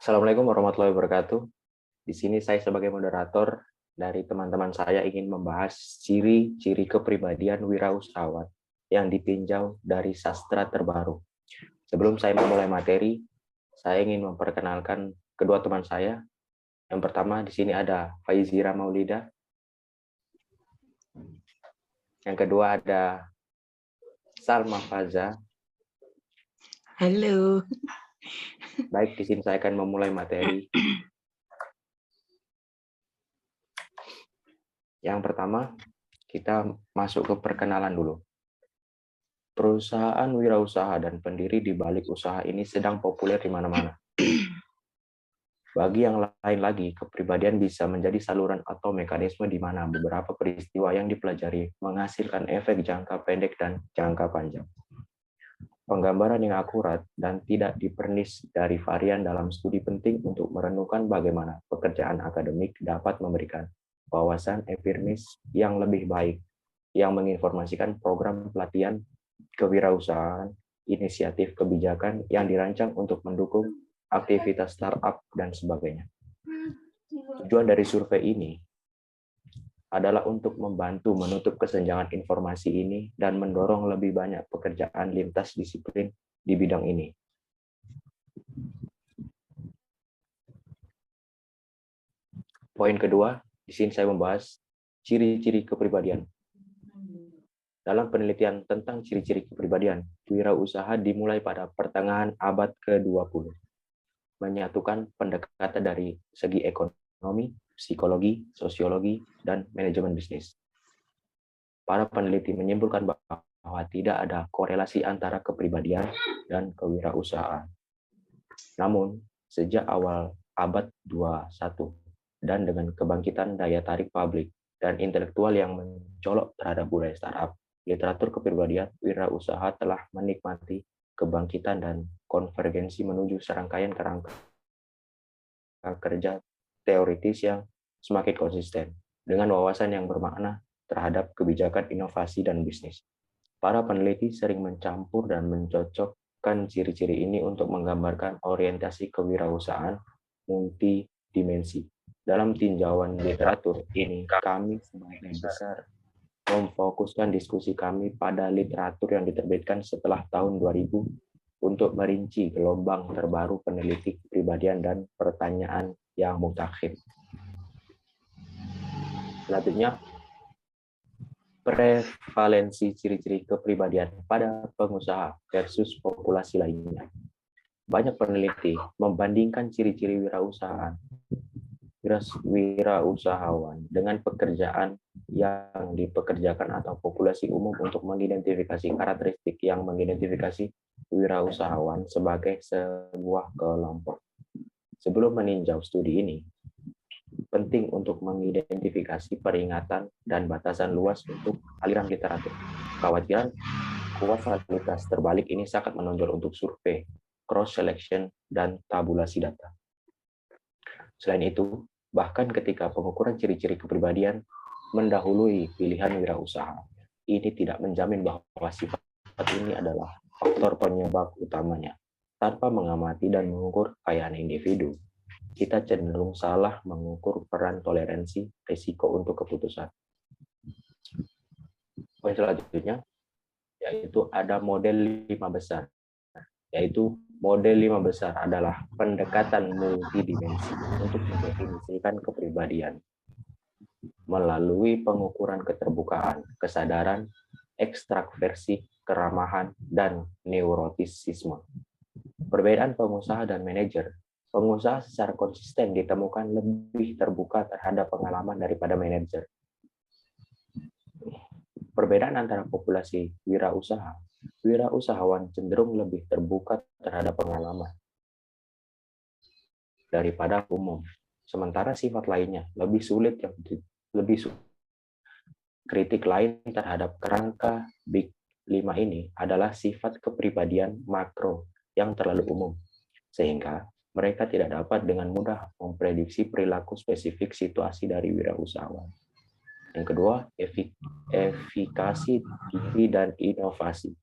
Assalamualaikum warahmatullahi wabarakatuh. Di sini saya sebagai moderator dari teman-teman saya ingin membahas ciri-ciri kepribadian wirausahawan yang ditinjau dari sastra terbaru. Sebelum saya memulai materi, saya ingin memperkenalkan kedua teman saya. Yang pertama di sini ada Faizira Maulida. Yang kedua ada Salma Faza. Halo. Baik, di sini saya akan memulai materi. Yang pertama, kita masuk ke perkenalan dulu. Perusahaan wirausaha dan pendiri di balik usaha ini sedang populer di mana-mana. Bagi yang lain lagi, kepribadian bisa menjadi saluran atau mekanisme di mana beberapa peristiwa yang dipelajari menghasilkan efek jangka pendek dan jangka panjang. Penggambaran yang akurat dan tidak dipernis dari varian dalam studi penting untuk merenungkan bagaimana pekerjaan akademik dapat memberikan wawasan empiris yang lebih baik, yang menginformasikan program pelatihan kewirausahaan, inisiatif kebijakan yang dirancang untuk mendukung aktivitas startup, dan sebagainya. Tujuan dari survei ini adalah untuk membantu menutup kesenjangan informasi ini dan mendorong lebih banyak pekerjaan lintas disiplin di bidang ini. Poin kedua, di sini saya membahas ciri-ciri kepribadian. Dalam penelitian tentang ciri-ciri kepribadian, wirausaha dimulai pada pertengahan abad ke-20. Menyatukan pendekatan dari segi ekonomi, psikologi, sosiologi, dan manajemen bisnis. Para peneliti menyimpulkan bahwa tidak ada korelasi antara kepribadian dan kewirausahaan. Namun, sejak awal abad 21 dan dengan kebangkitan daya tarik publik dan intelektual yang mencolok terhadap budaya startup, literatur kepribadian wirausaha telah menikmati kebangkitan dan konvergensi menuju serangkaian kerangka kerja teoritis yang semakin konsisten dengan wawasan yang bermakna terhadap kebijakan inovasi dan bisnis. Para peneliti sering mencampur dan mencocokkan ciri-ciri ini untuk menggambarkan orientasi kewirausahaan multidimensi. Dalam tinjauan literatur ini, kami sebagian besar memfokuskan diskusi kami pada literatur yang diterbitkan setelah tahun 2000 untuk merinci gelombang terbaru peneliti kepribadian dan pertanyaan yang mutakhir. Selanjutnya, prevalensi ciri-ciri kepribadian pada pengusaha versus populasi lainnya. Banyak peneliti membandingkan ciri-ciri wirausahawan dengan pekerjaan yang dipekerjakan atau populasi umum untuk mengidentifikasi karakteristik yang mengidentifikasi wirausahawan sebagai sebuah kelompok. Sebelum meninjau studi ini, penting untuk mengidentifikasi peringatan dan batasan luas untuk aliran literatur. Kekhawatiran kualitas terbalik ini sangat menonjol untuk survei, cross-selection, dan tabulasi data. Selain itu, bahkan ketika pengukuran ciri-ciri kepribadian mendahului pilihan wirausaha, ini tidak menjamin bahwa sifat ini adalah faktor penyebab utamanya. Tanpa mengamati dan mengukur kekayaan individu, kita cenderung salah mengukur peran toleransi risiko untuk keputusan. Poin selanjutnya, yaitu ada model 5 besar. Yaitu model 5 besar adalah pendekatan multidimensi untuk mendefinisikan kepribadian melalui pengukuran keterbukaan, kesadaran, ekstraversi, keramahan, dan neurotisisme. Perbedaan pengusaha dan manajer. Pengusaha secara konsisten ditemukan lebih terbuka terhadap pengalaman daripada manajer. Perbedaan antara populasi wirausaha. Wirausahawan cenderung lebih terbuka terhadap pengalaman daripada umum. Sementara sifat lainnya lebih sulit kritik lain terhadap kerangka Big 5 ini adalah sifat kepribadian makro yang terlalu umum, sehingga mereka tidak dapat dengan mudah memprediksi perilaku spesifik situasi dari wirausahawan. Yang kedua, efikasi diri dan inovasi.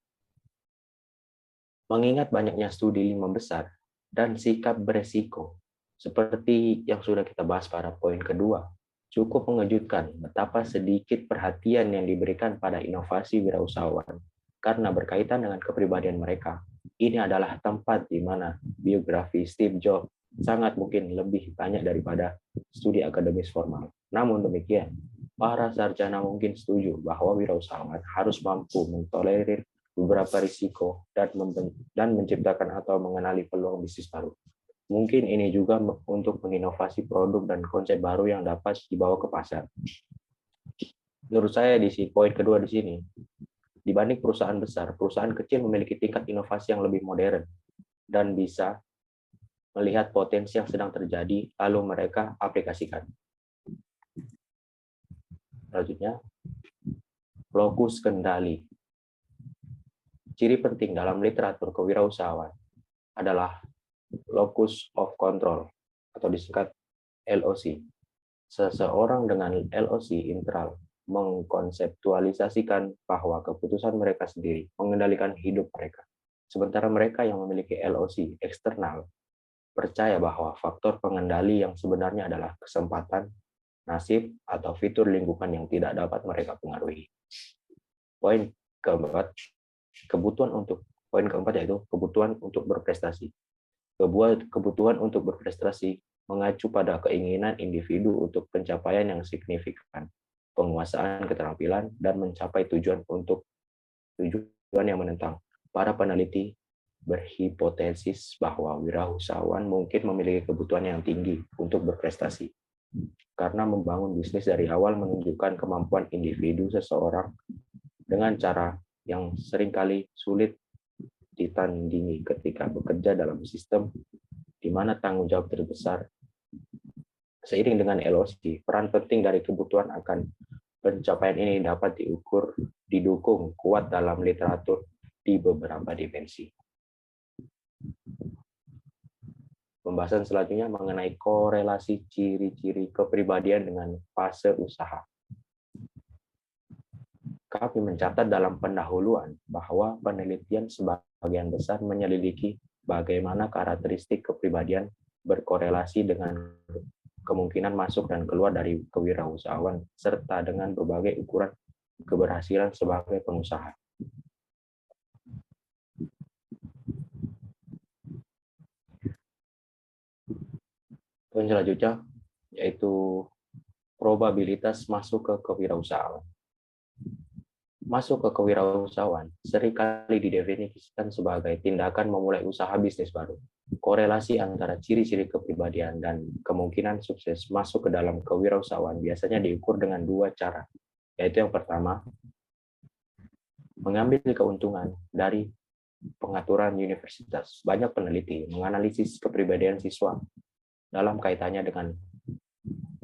Mengingat banyaknya studi 5 besar dan sikap beresiko, Seperti yang sudah kita bahas pada poin kedua, cukup mengejutkan betapa sedikit perhatian yang diberikan pada inovasi wirausahawan karena berkaitan dengan kepribadian mereka. Ini adalah tempat di mana biografi Steve Jobs sangat mungkin lebih banyak daripada studi akademis formal. Namun demikian, para sarjana mungkin setuju bahwa wirausahawan harus mampu mentolerir beberapa risiko dan menciptakan atau mengenali peluang bisnis baru. Mungkin ini juga untuk menginovasi produk dan konsep baru yang dapat dibawa ke pasar. Menurut saya di poin kedua di sini, dibanding perusahaan besar, perusahaan kecil memiliki tingkat inovasi yang lebih modern dan bisa melihat potensi yang sedang terjadi, lalu mereka aplikasikan. Selanjutnya, lokus kendali. Ciri penting dalam literatur kewirausahaan adalah locus of control atau disingkat LOC. Seseorang dengan LOC internal mengkonseptualisasikan bahwa keputusan mereka sendiri mengendalikan hidup mereka. Sementara mereka yang memiliki LOC eksternal percaya bahwa faktor pengendali yang sebenarnya adalah kesempatan, nasib, atau fitur lingkungan yang tidak dapat mereka pengaruhi. Poin keempat, poin keempat yaitu kebutuhan untuk berprestasi. Kebutuhan untuk berprestasi mengacu pada keinginan individu untuk pencapaian yang signifikan, penguasaan keterampilan, dan mencapai tujuan yang menentang. Para peneliti berhipotesis bahwa wirausahawan mungkin memiliki kebutuhan yang tinggi untuk berprestasi, karena membangun bisnis dari awal menunjukkan kemampuan individu seseorang dengan cara yang seringkali sulit ditandingi ketika bekerja dalam sistem di mana tanggung jawab terbesar. Seiring dengan LOC, peran penting dari kebutuhan akan pencapaian ini dapat didukung kuat dalam literatur di beberapa dimensi. Pembahasan selanjutnya mengenai korelasi ciri-ciri kepribadian dengan fase usaha. Kami mencatat dalam pendahuluan bahwa penelitian sebagian besar menyelidiki bagaimana karakteristik kepribadian berkorelasi dengan kemungkinan masuk dan keluar dari kewirausahaan, serta dengan berbagai ukuran keberhasilan sebagai pengusaha. Poin selanjutnya yaitu probabilitas masuk ke kewirausahaan. Masuk ke kewirausahaan seringkali didefinisikan sebagai tindakan memulai usaha bisnis baru. Korelasi antara ciri-ciri kepribadian dan kemungkinan sukses masuk ke dalam kewirausahaan biasanya diukur dengan dua cara, yaitu yang pertama, mengambil keuntungan dari pengaturan universitas. Banyak peneliti menganalisis kepribadian siswa dalam kaitannya dengan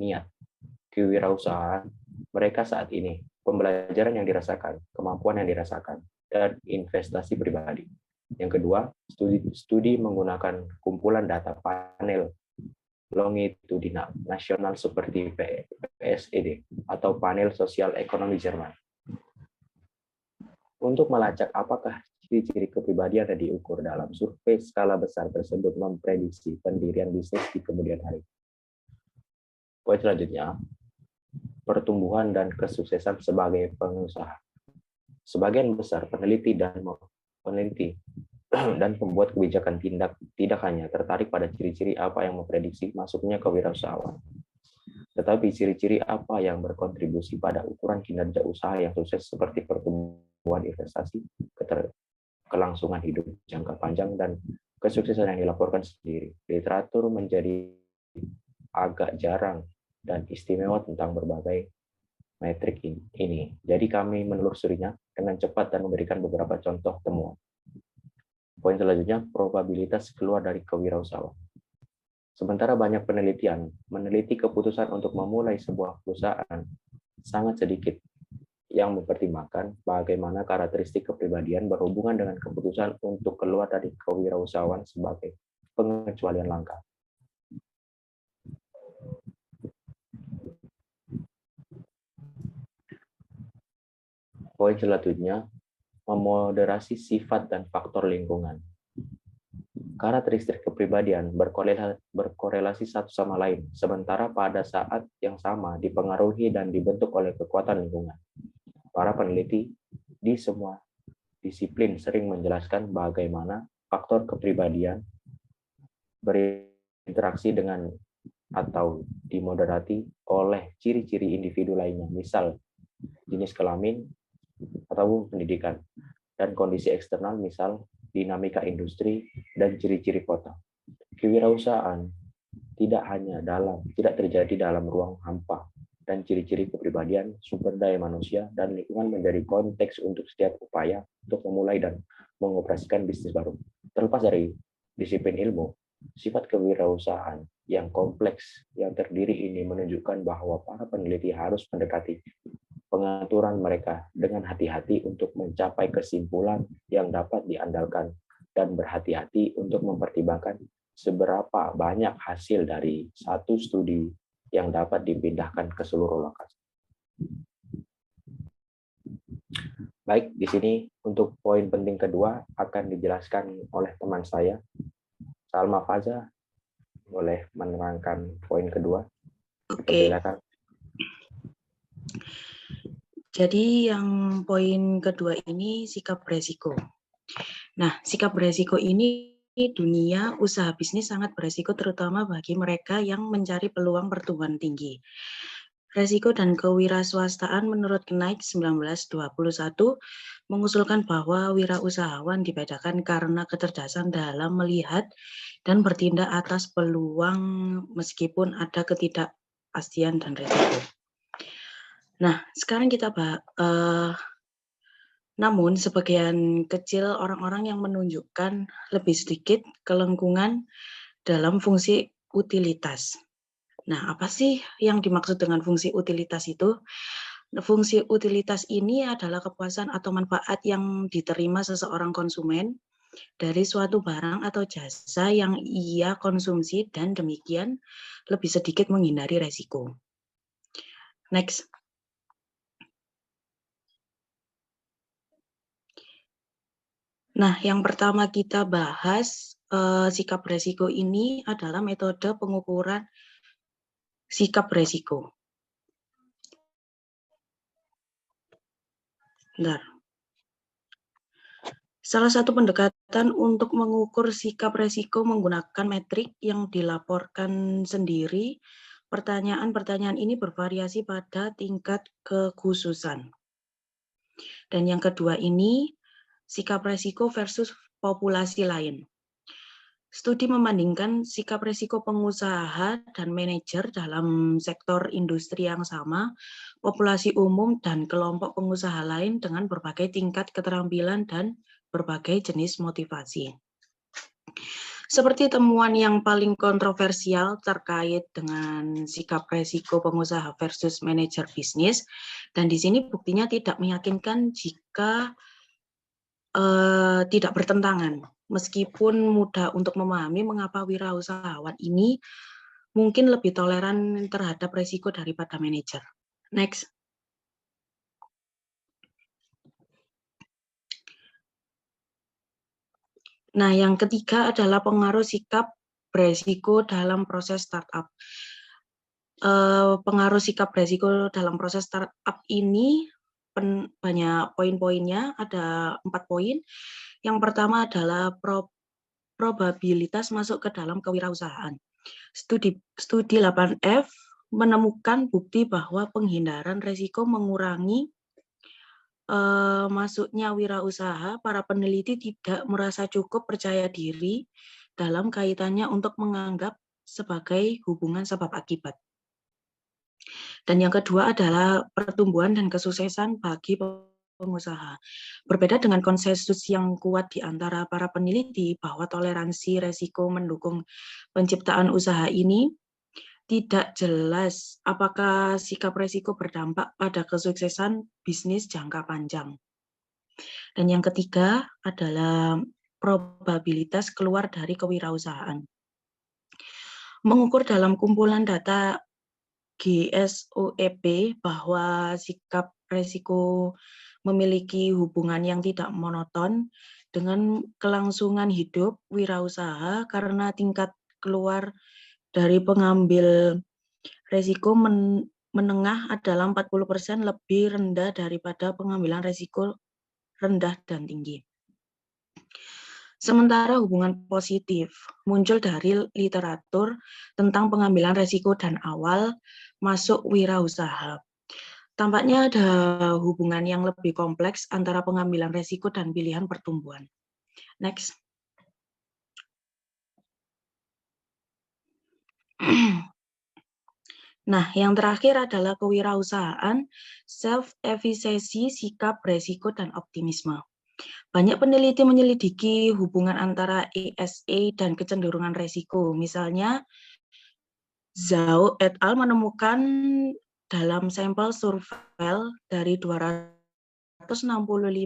niat kewirausahaan mereka saat ini, pembelajaran yang dirasakan, kemampuan yang dirasakan, dan investasi pribadi. Yang kedua, studi menggunakan kumpulan data panel longitudinal nasional seperti PSED atau Panel Sosial Ekonomi Jerman. Untuk melacak apakah ciri-ciri kepribadian yang diukur dalam survei skala besar tersebut memprediksi pendirian bisnis di kemudian hari. Poin selanjutnya, pertumbuhan dan kesuksesan sebagai pengusaha. Sebagian besar peneliti dan pembuat kebijakan tidak hanya tertarik pada ciri-ciri apa yang memprediksi masuknya kewirausahaan, tetapi ciri-ciri apa yang berkontribusi pada ukuran kinerja usaha yang sukses seperti pertumbuhan investasi, kelangsungan hidup jangka panjang, dan kesuksesan yang dilaporkan sendiri. Literatur menjadi agak jarang dan istimewa tentang berbagai metrik ini. Jadi kami menelusurinya dengan cepat dan memberikan beberapa contoh temuan. Poin selanjutnya, probabilitas keluar dari kewirausahaan. Sementara banyak penelitian meneliti keputusan untuk memulai sebuah perusahaan, sangat sedikit yang mempertimbangkan bagaimana karakteristik kepribadian berhubungan dengan keputusan untuk keluar dari kewirausahaan sebagai pengecualian langka. Poin selanjutnya, memoderasi sifat dan faktor lingkungan. Karakteristik kepribadian berkorelasi satu sama lain, sementara pada saat yang sama dipengaruhi dan dibentuk oleh kekuatan lingkungan. Para peneliti di semua disiplin sering menjelaskan bagaimana faktor kepribadian berinteraksi dengan atau dimoderati oleh ciri-ciri individu lainnya, misal jenis kelamin atau pendidikan, dan kondisi eksternal, misal dinamika industri dan ciri-ciri kota. Kewirausahaan tidak terjadi dalam ruang hampa, dan ciri-ciri kepribadian, sumber daya manusia, dan lingkungan menjadi konteks untuk setiap upaya untuk memulai dan mengoperasikan bisnis baru. Terlepas dari disiplin ilmu, sifat kewirausahaan yang kompleks yang terdiri ini menunjukkan bahwa para peneliti harus mendekati pengaturan mereka dengan hati-hati untuk mencapai kesimpulan yang dapat diandalkan dan berhati-hati untuk mempertimbangkan seberapa banyak hasil dari satu studi yang dapat dipindahkan ke seluruh lokasi. Baik, di sini untuk poin penting kedua akan dijelaskan oleh teman saya, Salma Faza. Boleh menerangkan poin kedua? Oke. Jadi yang poin kedua ini sikap beresiko. Nah, sikap beresiko ini dunia usaha bisnis sangat beresiko, terutama bagi mereka yang mencari peluang pertumbuhan tinggi. Resiko dan kewirausahaan menurut Knight 1921 mengusulkan bahwa wirausahawan dibedakan karena kecerdasan dalam melihat dan bertindak atas peluang meskipun ada ketidakpastian dan resiko. Nah, sekarang kita namun sebagian kecil orang-orang yang menunjukkan lebih sedikit kelengkungan dalam fungsi utilitas. Nah, apa sih yang dimaksud dengan fungsi utilitas itu? Fungsi utilitas ini adalah kepuasan atau manfaat yang diterima seseorang konsumen dari suatu barang atau jasa yang ia konsumsi dan demikian lebih sedikit menghindari resiko. Next. Nah, yang pertama kita bahas sikap resiko ini adalah metode pengukuran sikap resiko. Bentar. Salah satu pendekatan untuk mengukur sikap resiko menggunakan metrik yang dilaporkan sendiri. Pertanyaan-pertanyaan ini bervariasi pada tingkat kekhususan. Dan yang kedua ini, sikap resiko versus populasi lain. Studi membandingkan sikap resiko pengusaha dan manajer dalam sektor industri yang sama, populasi umum dan kelompok pengusaha lain dengan berbagai tingkat keterampilan dan berbagai jenis motivasi. Seperti temuan yang paling kontroversial terkait dengan sikap resiko pengusaha versus manajer bisnis, dan di sini buktinya tidak meyakinkan jika tidak bertentangan. Meskipun mudah untuk memahami mengapa wirausahawan ini mungkin lebih toleran terhadap resiko daripada manajer. Next. Nah, yang ketiga adalah pengaruh sikap beresiko dalam proses startup. Pengaruh sikap beresiko dalam proses startup ini banyak poin-poinnya, ada 4 poin. Yang pertama adalah probabilitas masuk ke dalam kewirausahaan. Studi 8F menemukan bukti bahwa penghindaran resiko mengurangi masuknya wirausaha. Para peneliti tidak merasa cukup percaya diri dalam kaitannya untuk menganggap sebagai hubungan sebab akibat. Dan yang kedua adalah pertumbuhan dan kesuksesan bagi pengusaha. Berbeda dengan konsensus yang kuat di antara para peneliti bahwa toleransi resiko mendukung penciptaan usaha ini, tidak jelas apakah sikap resiko berdampak pada kesuksesan bisnis jangka panjang. Dan yang ketiga adalah probabilitas keluar dari kewirausahaan. Mengukur dalam kumpulan data GSOEP bahwa sikap resiko memiliki hubungan yang tidak monoton dengan kelangsungan hidup wirausaha karena tingkat keluar dari pengambil resiko menengah adalah 40% lebih rendah daripada pengambilan resiko rendah dan tinggi. Sementara hubungan positif muncul dari literatur tentang pengambilan resiko dan awal masuk wirausaha. Tampaknya ada hubungan yang lebih kompleks antara pengambilan resiko dan pilihan pertumbuhan. Next. Nah, yang terakhir adalah kewirausahaan, self-efficacy, sikap, resiko, dan optimisme. Banyak peneliti menyelidiki hubungan antara ESA dan kecenderungan resiko. Misalnya, Zhao et al. Menemukan dalam sampel survei dari 265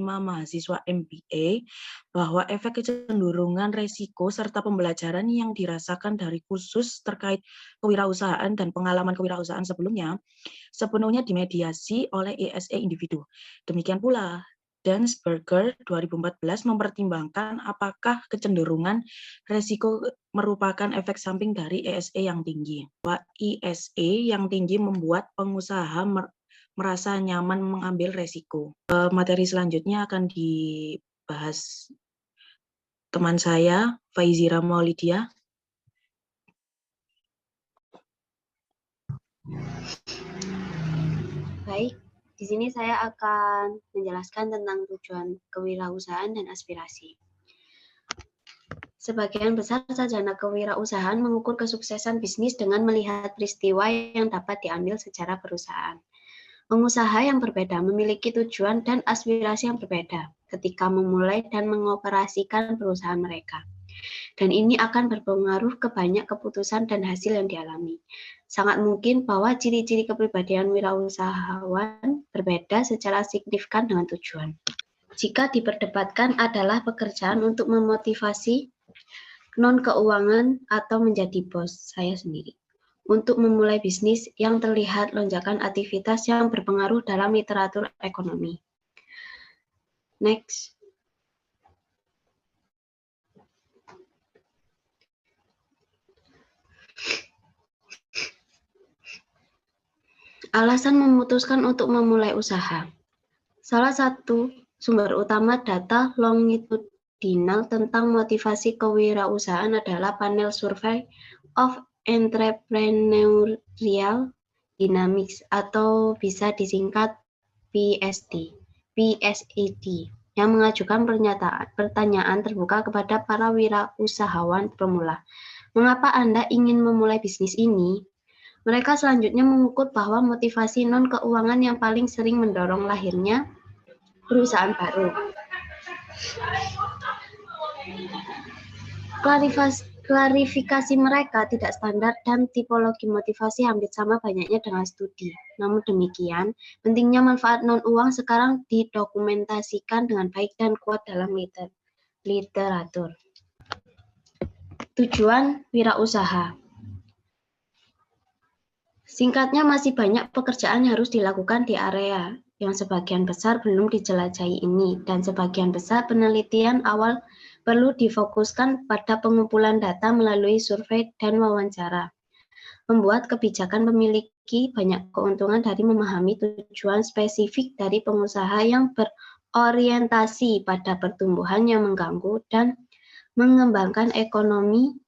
mahasiswa MBA bahwa efek kecenderungan resiko serta pembelajaran yang dirasakan dari kursus terkait kewirausahaan dan pengalaman kewirausahaan sebelumnya sepenuhnya dimediasi oleh ESA individu. Demikian pula, Dansberger 2014 mempertimbangkan apakah kecenderungan resiko merupakan efek samping dari ESA yang tinggi. Bahwa ESA yang tinggi membuat pengusaha merasa nyaman mengambil resiko. Materi selanjutnya akan dibahas teman saya, Faizira Maulidia. Baik, di sini saya akan menjelaskan tentang tujuan kewirausahaan dan aspirasi. Sebagian besar sarjana kewirausahaan mengukur kesuksesan bisnis dengan melihat peristiwa yang dapat diambil secara perusahaan. Pengusaha yang berbeda memiliki tujuan dan aspirasi yang berbeda ketika memulai dan mengoperasikan perusahaan mereka. Dan ini akan berpengaruh ke banyak keputusan dan hasil yang dialami. Sangat mungkin bahwa ciri-ciri kepribadian wirausahawan berbeda secara signifikan dengan tujuan. Jika diperdebatkan adalah pekerjaan untuk memotivasi non-keuangan atau menjadi bos saya sendiri. Untuk memulai bisnis yang terlihat lonjakan aktivitas yang berpengaruh dalam literatur ekonomi. Next. Alasan memutuskan untuk memulai usaha. Salah satu sumber utama data longitudinal tentang motivasi kewirausahaan adalah panel survei of entrepreneurial dynamics atau bisa disingkat PSD, yang mengajukan pertanyaan terbuka kepada para wirausahawan pemula. Mengapa Anda ingin memulai bisnis ini? Mereka selanjutnya mengukur bahwa motivasi non-keuangan yang paling sering mendorong lahirnya perusahaan baru. Klarifikasi mereka tidak standar dan tipologi motivasi hampir sama banyaknya dengan studi. Namun demikian, pentingnya manfaat non-uang sekarang didokumentasikan dengan baik dan kuat dalam literatur. Tujuan wirausaha. Singkatnya, masih banyak pekerjaan yang harus dilakukan di area yang sebagian besar belum dijelajahi ini, dan sebagian besar penelitian awal perlu difokuskan pada pengumpulan data melalui survei dan wawancara. Membuat kebijakan memiliki banyak keuntungan dari memahami tujuan spesifik dari pengusaha yang berorientasi pada pertumbuhan yang mengganggu dan mengembangkan ekonomi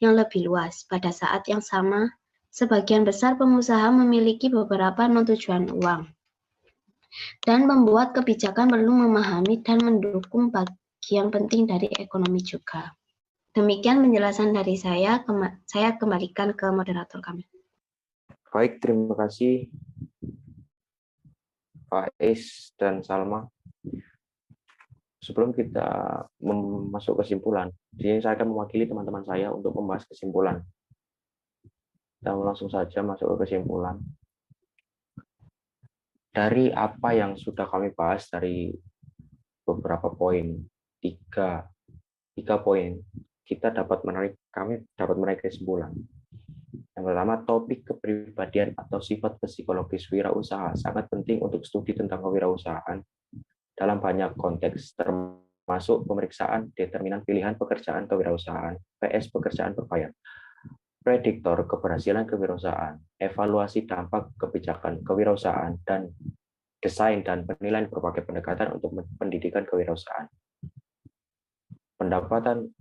yang lebih luas. Pada saat yang sama, sebagian besar pengusaha memiliki beberapa non-tujuan uang, dan membuat kebijakan perlu memahami dan mendukung bagian penting dari ekonomi juga. Demikian penjelasan dari saya kembalikan ke moderator kami. Baik, terima kasih Pak Is dan Salma. Sebelum kita masuk kesimpulan, di sini saya akan mewakili teman-teman saya untuk membahas kesimpulan. Kita langsung saja masuk ke kesimpulan. Dari apa yang sudah kami bahas dari beberapa poin, tiga poin, kami dapat menarik kesimpulan. Yang pertama, topik kepribadian atau sifat psikologis wirausaha sangat penting untuk studi tentang kewirausahaan dalam banyak konteks, termasuk termasuk pemeriksaan determinan pilihan pekerjaan kewirausahaan, PS pekerjaan berbayar, prediktor keberhasilan kewirausahaan, evaluasi dampak kebijakan kewirausahaan, dan desain dan penilaian berbagai pendekatan untuk pendidikan kewirausahaan.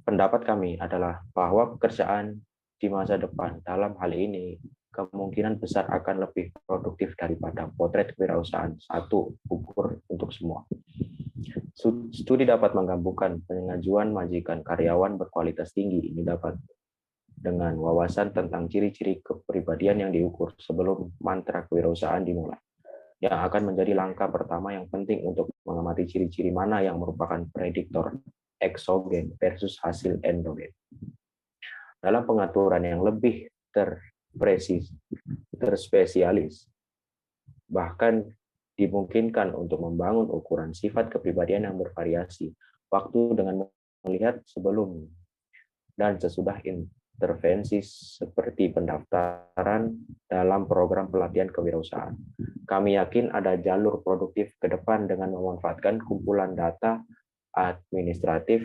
Pendapat kami adalah bahwa pekerjaan di masa depan dalam hal ini kemungkinan besar akan lebih produktif daripada potret kewirausahaan satu ukur untuk semua. Studi dapat menggabungkan pengajuan majikan karyawan berkualitas tinggi ini dapat dengan wawasan tentang ciri-ciri kepribadian yang diukur sebelum mantra kewirausahaan dimulai, yang akan menjadi langkah pertama yang penting untuk mengamati ciri-ciri mana yang merupakan prediktor eksogen versus hasil endogen. Dalam pengaturan yang lebih terspesialis, bahkan dimungkinkan untuk membangun ukuran sifat kepribadian yang bervariasi waktu dengan melihat sebelum dan sesudah intervensi seperti pendaftaran dalam program pelatihan kewirausahaan. Kami yakin ada jalur produktif ke depan dengan memanfaatkan kumpulan data administratif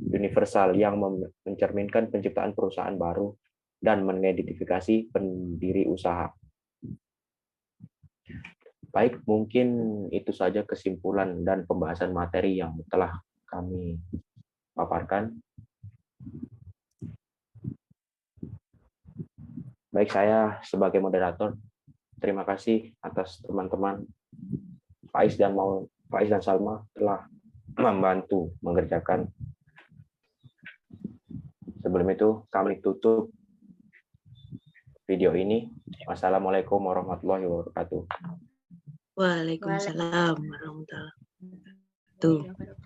universal yang mencerminkan penciptaan perusahaan baru dan mengidentifikasi pendiri usaha. Baik, mungkin itu saja kesimpulan dan pembahasan materi yang telah kami paparkan. Baik, saya sebagai moderator, terima kasih atas teman-teman Faiz dan Salma telah membantu mengerjakan. Sebelum itu, kami tutup video ini. Wassalamualaikum warahmatullahi wabarakatuh. Waalaikumsalam warahmatullahi wabarakatuh.